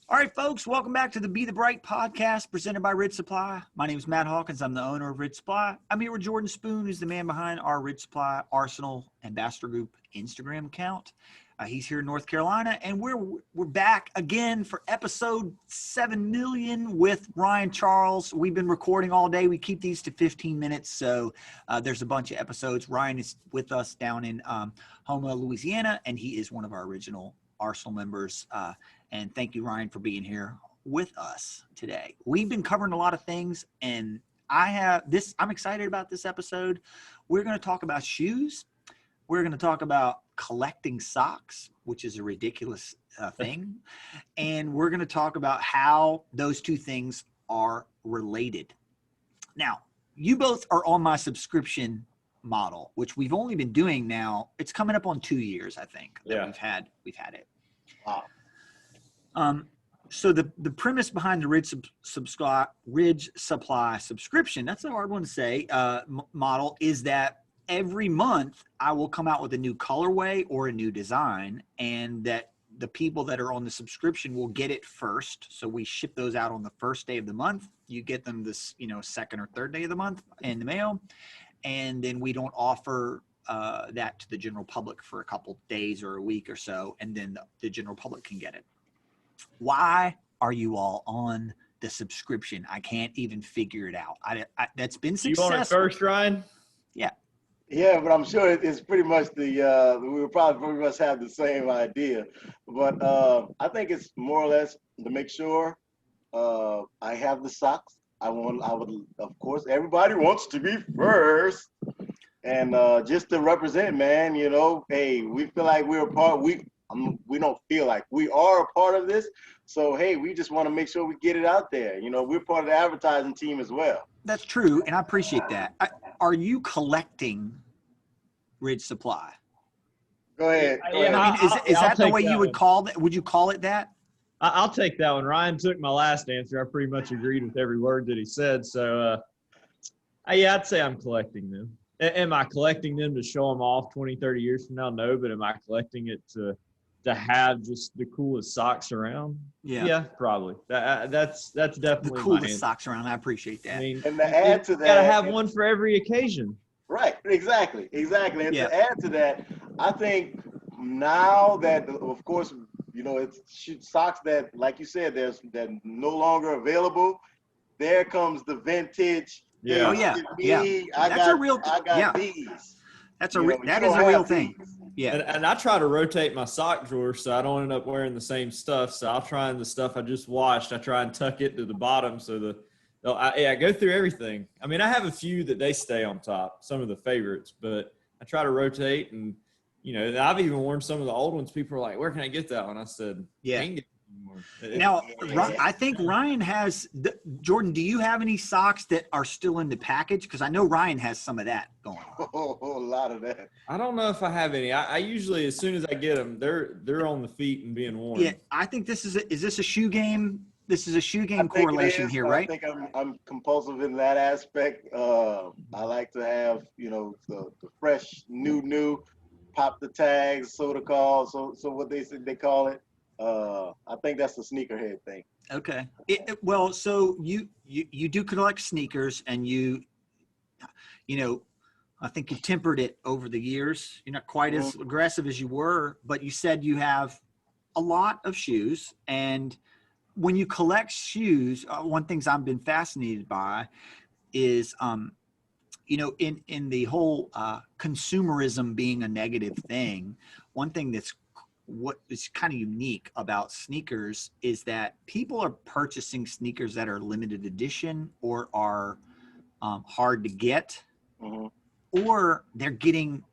All right, folks, welcome back to the Be the Bright podcast presented by Ridge Supply. My name is Matt Hawkins. I'm the owner of Ridge Supply. I'm here with Jordan Spoon, who's the man behind our Ridge Supply Arsenal Ambassador Group Instagram account. He's here in North Carolina, and we're back again for episode 7 million with Ryan Charles. We've been recording all day. We keep these to 15 minutes, so there's a bunch of episodes. Ryan is with us down in Houma, Louisiana, and he is one of our original Arsenal members. And thank you, Ryan, for being here with us today. We've been covering a lot of things, and I'm excited about this episode. We're going to talk about shoes. We're going to talk about collecting socks, which is a ridiculous thing. And we're going to talk about how those two things are related. Now, you both are on my subscription model, which we've only been doing now. It's coming up on 2 years, I think, that we've had it. Wow. So the premise behind the Ridge Supply subscription, that's a hard one to say, model, is that every month I will come out with a new colorway or a new design, and that the people that are on the subscription will get it first. So we ship those out on the first day of the month. You get them this, second or third day of the month in the mail. And then we don't offer that to the general public for a couple days or a week or so. And then the general public can get it. Why are you all on the subscription? I can't even figure it out. That's been successful. You want it first, Ryan? Yeah. Yeah, but I'm sure it's pretty much we will probably pretty much have the same idea. But I think it's more or less to make sure I have the socks. Of course, everybody wants to be first. And just to represent, man, hey, we feel like we're a part. We don't feel like we are a part of this. So, hey, we just want to make sure we get it out there. We're part of the advertising team as well. That's true, and I appreciate that. Are you collecting Ridge Supply? Go ahead. Is that the way you would call that? Would you call it that? I'll take that one. Ryan took my last answer. I pretty much agreed with every word that he said. So, I'd say I'm collecting them. Am I collecting them to show them off 20, 30 years from now? No, but am I collecting it to have just the coolest socks around? Yeah, probably. That's definitely the coolest socks around. I appreciate that. I mean, and to add to that, you gotta have one for every occasion. Right, exactly. And to add to that, I think now that, of course, it's socks that, like you said, that no longer available. There comes the vintage. Yeah. Oh yeah. I got these. That is a real thing. Yeah. And I try to rotate my sock drawer so I don't end up wearing the same stuff. So I'll try the stuff I just washed. I try and tuck it to the bottom so I go through everything. I mean, I have a few that they stay on top, some of the favorites, but I try to rotate. And I've even worn some of the old ones. People are like, "Where can I get that one?" I said, "Yeah." Can't get it anymore. Now, I think Ryan has. Jordan, do you have any socks that are still in the package? Because I know Ryan has some of that going on. A lot of that. I don't know if I have any. I usually, as soon as I get them, they're on the feet and being worn. Yeah, I think is this a shoe game? This is a shoe game correlation here, right? I think I'm compulsive in that aspect. I like to have the fresh, new, pop the tags, so to call. So what they call it. I think that's the sneakerhead thing. Okay. Well, so you do collect sneakers, and I think you tempered it over the years. You're not quite as aggressive as you were, but you said you have a lot of shoes. And when you collect shoes, one thing I've been fascinated by is, in the whole consumerism being a negative thing, one thing that's what is kind of unique about sneakers is that people are purchasing sneakers that are limited edition or are hard to get, or they're getting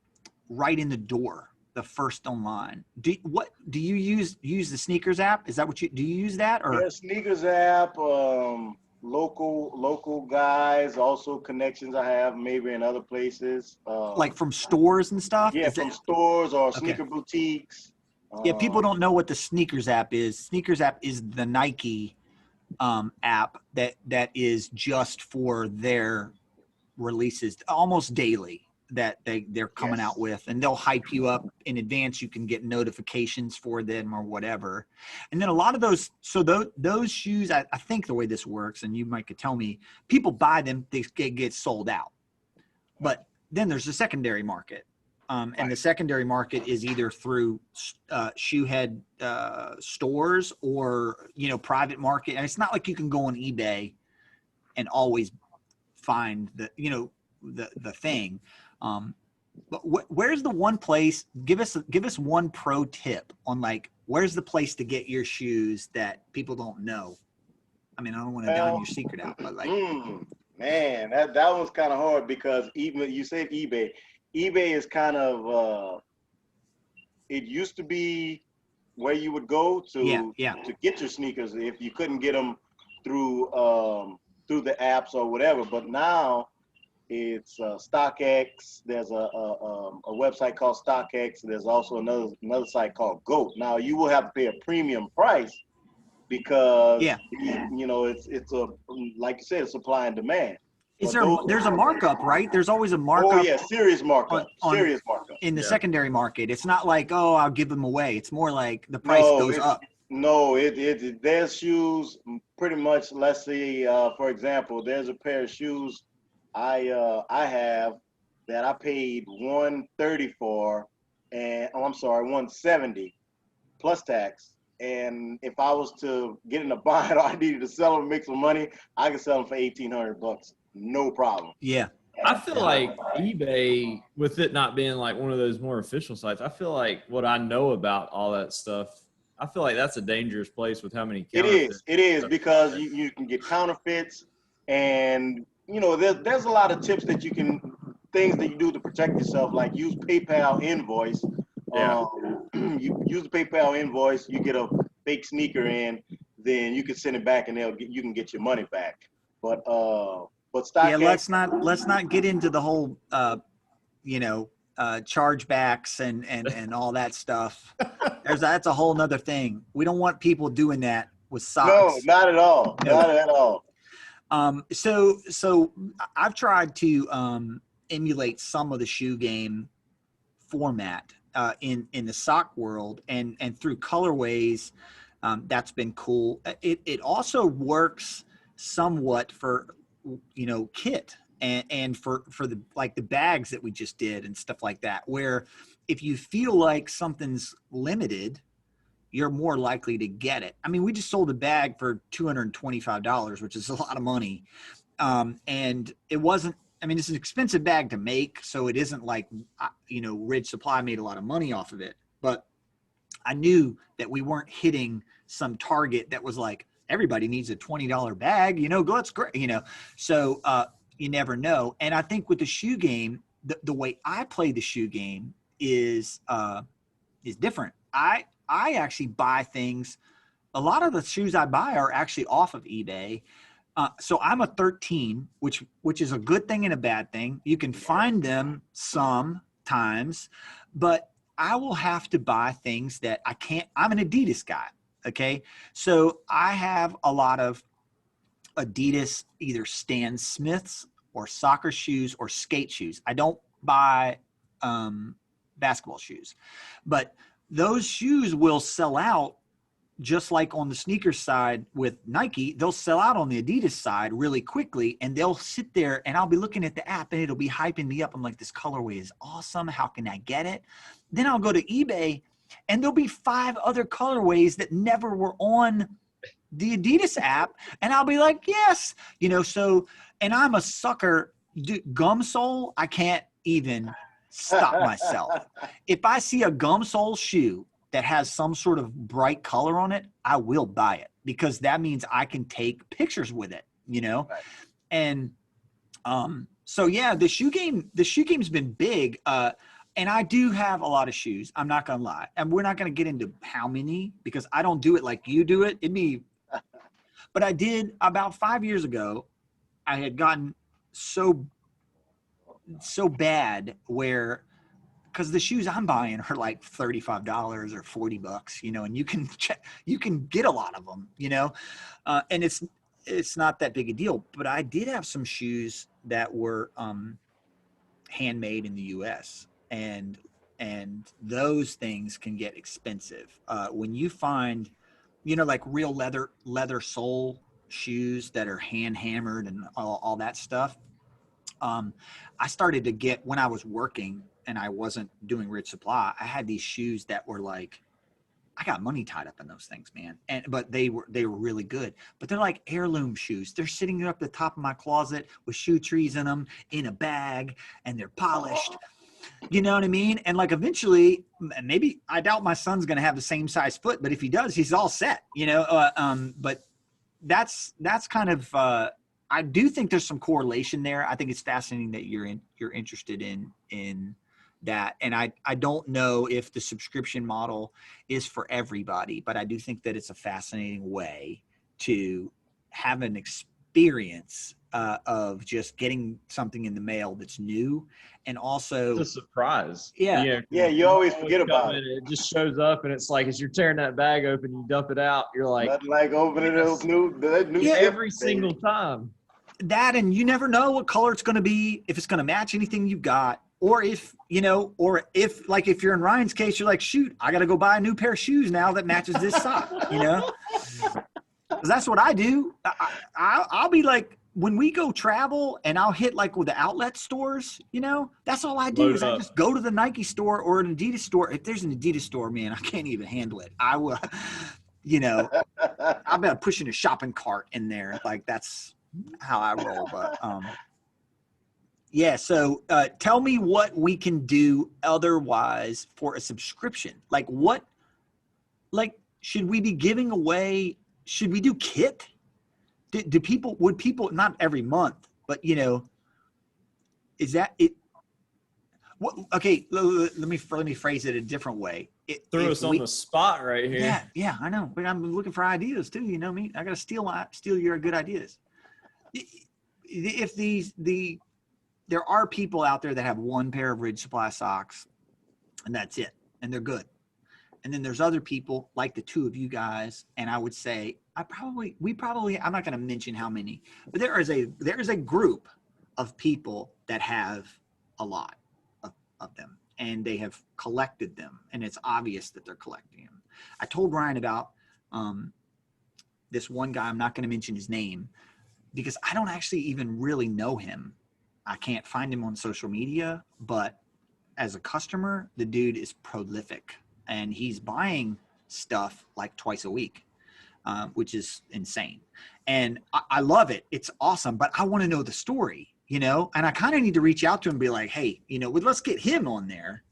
right in the door, the first online. Do you use the Sneakers app? Is that what do you use that? Or Sneakers app, local guys, also connections I have maybe in other places. Like from stores and stuff? Yeah, from stores or sneaker boutiques. Yeah, people don't know what the Sneakers app is. Sneakers app is the Nike app that is just for their releases almost daily. that they're coming Yes. out with, and they'll hype you up in advance. You can get notifications for them or whatever. And then a lot of those, so those shoes, I think the way this works, and you might could tell me, people buy them, they get sold out. But then there's the secondary market. And the secondary market is either through shoehead stores or, private market. And it's not like you can go on eBay and always find the thing. But where's the one place? Give us one pro tip on like, where's the place to get your shoes that people don't know? I mean, I don't want to dime your secret out, but like, man, that one's kind of hard because even you said eBay. eBay is kind of it used to be where you would go to get your sneakers if you couldn't get them through the apps or whatever. But now it's StockX. There's a website called StockX. There's also another site called GOAT. Now you will have to pay a premium price because it's a, like you said, supply and demand. There's a markup, right? There's always a markup. Oh yeah, serious markup. Serious markup. In the secondary market. It's not like, oh, I'll give them away. It's more like the price goes up. No, there's shoes pretty much. Let's see, for example, there's a pair of shoes I have that I paid $130 for, and $170 plus tax. And if I was to get in a bind or I needed to sell them and make some money, I could sell them for $1,800, no problem. Yeah. I feel like eBay, with it not being like one of those more official sites, I feel like what I know about all that stuff, I feel like that's a dangerous place with how many counterfeits. It is because you can get counterfeits, and there's a lot of tips that things that you do to protect yourself, like use PayPal invoice. Yeah. You use the PayPal invoice, you get a fake sneaker in, then you can send it back and you can get your money back. But StockX, let's not get into the whole chargebacks and all that stuff. That's a whole nother thing. We don't want people doing that with socks. No, not at all. No. Not at all. So I've tried to emulate some of the shoe game format in the sock world, and through colorways, that's been cool. It also works somewhat for kit and for the like the bags that we just did and stuff like that, where if you feel like something's limited, you're more likely to get it. I mean, we just sold a bag for $225, which is a lot of money. And it wasn't, I mean, it's an expensive bag to make, so it isn't like, Ridge Supply made a lot of money off of it. But I knew that we weren't hitting some target that was like, everybody needs a $20 bag, that's great, So you never know. And I think with the shoe game, the way I play the shoe game is different. I actually buy things. A lot of the shoes I buy are actually off of eBay. So I'm a 13, which is a good thing and a bad thing. You can find them sometimes, but I will have to buy things that I can't. I'm an Adidas guy. Okay. So I have a lot of Adidas, either Stan Smiths or soccer shoes or skate shoes. I don't buy basketball shoes, but those shoes will sell out just like on the sneaker side with Nike. They'll sell out on the Adidas side really quickly, and they'll sit there and I'll be looking at the app and it'll be hyping me up. I'm like, this colorway is awesome. How can I get it? Then I'll go to eBay and there'll be 5 other colorways that never were on the Adidas app. And I'll be like, yes, so, and I'm a sucker. Gum sole, I can't even stop myself. If I see a gum sole shoe that has some sort of bright color on it, I will buy it because that means I can take pictures with it, Right. And so yeah, the shoe game's been big. And I do have a lot of shoes. I'm not gonna lie, and we're not gonna get into how many because I don't do it like you do it. But I did about 5 years ago. I had gotten so bad where, because the shoes I'm buying are like $35 or $40, and you can get a lot of them, and it's not that big a deal. But I did have some shoes that were handmade in the U.S. and those things can get expensive. When you find, like real leather sole shoes that are hand hammered and all that stuff. I started to get, when I was working and I wasn't doing Rich Supply, I had these shoes that were like, I got money tied up in those things, man. But they were really good. But they're like heirloom shoes. They're sitting up the top of my closet with shoe trees in them in a bag, and they're polished. You know what I mean? And like eventually, maybe, I doubt my son's going to have the same size foot, but if he does, he's all set, but that's kind of, I do think there's some correlation there. I think it's fascinating that you're interested in that. And I don't know if the subscription model is for everybody, but I do think that it's a fascinating way to have an experience of just getting something in the mail that's new. And also It's a surprise. Yeah, you always forget about it. It just shows up, and it's like as you're tearing that bag open, you dump it out. You're like, Nothing like opening those new every shit, single baby. time. that, and you never know what color it's going to be, if it's going to match anything you've got, or if if you're in Ryan's case, you're like, shoot, I got to go buy a new pair of shoes now that matches this sock, 'Cause that's what I do. I'll be like, when we go travel and I'll hit like with the outlet stores, that's all I do Load is up. I just go to the Nike store or an Adidas store. If there's an Adidas store, man, I can't even handle it. I will, I've been pushing a shopping cart in there. Like that's how I roll. But yeah. So tell me what we can do otherwise for a subscription. Like should we be giving away? Should we do kit? Would people, not every month, but is that it? What, okay. Let me phrase it a different way. Threw us on the spot right here. Yeah, I know. But I'm looking for ideas too. You know me. I got to steal your good ideas. If there are people out there that have one pair of Ridge Supply socks, and that's it, and they're good. And then there's other people like the two of you guys, and I would say I'm not going to mention how many, but there is a group of people that have a lot of them, and they have collected them, and it's obvious that they're collecting them. I told Ryan about this one guy. I'm not going to mention his name because I don't actually even really know him. I can't find him on social media, but as a customer, the dude is prolific, and he's buying stuff like twice a week. Which is insane. And I love it. It's awesome, but I want to know the story, and I kind of need to reach out to him and be like, hey, let's get him on there.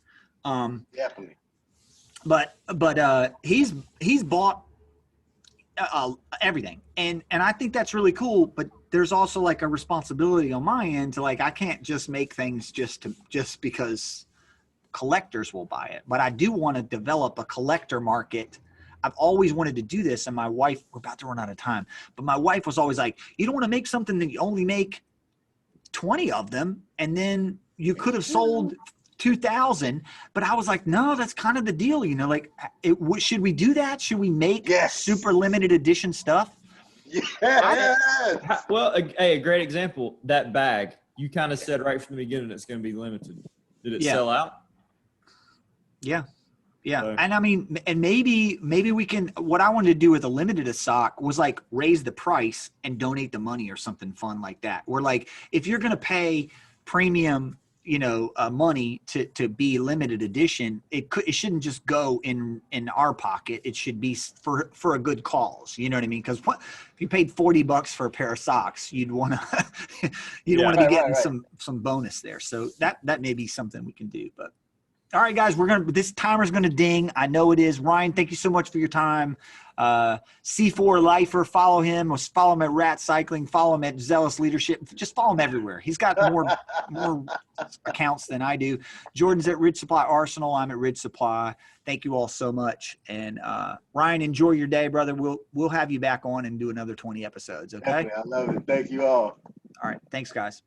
Definitely. But he's bought everything. And I think that's really cool, but there's also like a responsibility on my end to like, I can't just make things just because collectors will buy it, but I do want to develop a collector market. I've always wanted to do this. And my wife, we're about to run out of time, but my wife was always like, you don't want to make something that you only make 20 of them. And then you could have sold 2,000. But I was like, no, that's kind of the deal. Should we do that? Should we make super limited edition stuff? Yes. Well, a great example, that bag, you kind of said right from the beginning, it's going to be limited. Did it sell out? Yeah. Yeah. So- And I mean, and maybe we can, what I wanted to do with a limited sock was like raise the price and donate the money or something fun like that. Or like, if you're going to pay premium, money to be limited edition, it shouldn't just go in our pocket. It should be for a good cause. You know what I mean? Cause if you paid $40 for a pair of socks, you'd want to, be getting some bonus there. So that may be something we can do, but. All right, guys, this timer's going to ding. I know it is. Ryan, thank you so much for your time. C4 Lifer, follow him. Follow him at Rat Cycling. Follow him at Zealous Leadership. Just follow him everywhere. He's got more accounts than I do. Jordan's at Ridge Supply Arsenal. I'm at Ridge Supply. Thank you all so much. And Ryan, enjoy your day, brother. We'll have you back on and do another 20 episodes, okay? Definitely. I love it. Thank you all. All right. Thanks, guys.